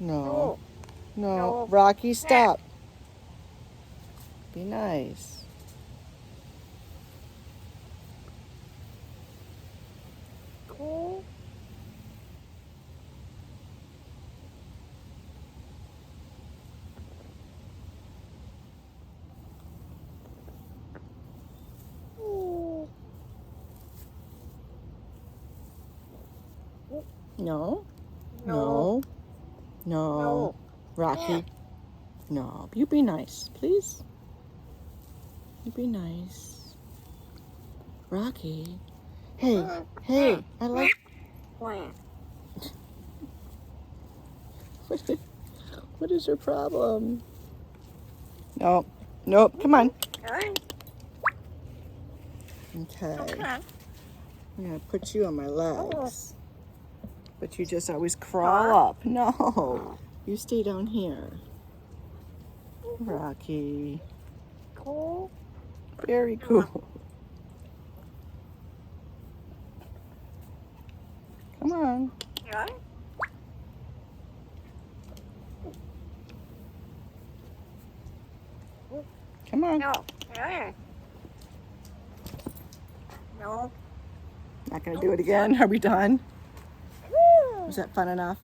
No. No. Rocky, stop. Be nice. No. No. No. Rocky. No. You be nice, please. You be nice. Rocky. Hey. Hey. I like... What is your problem? No. Nope. Come on. Okay. I'm going to put you on my legs. But you just always crawl up. No. You stay down here. Rocky. Cool. Very cool. Come on. Come on. No. No. Not going to do it again. Are we done? Was that fun enough?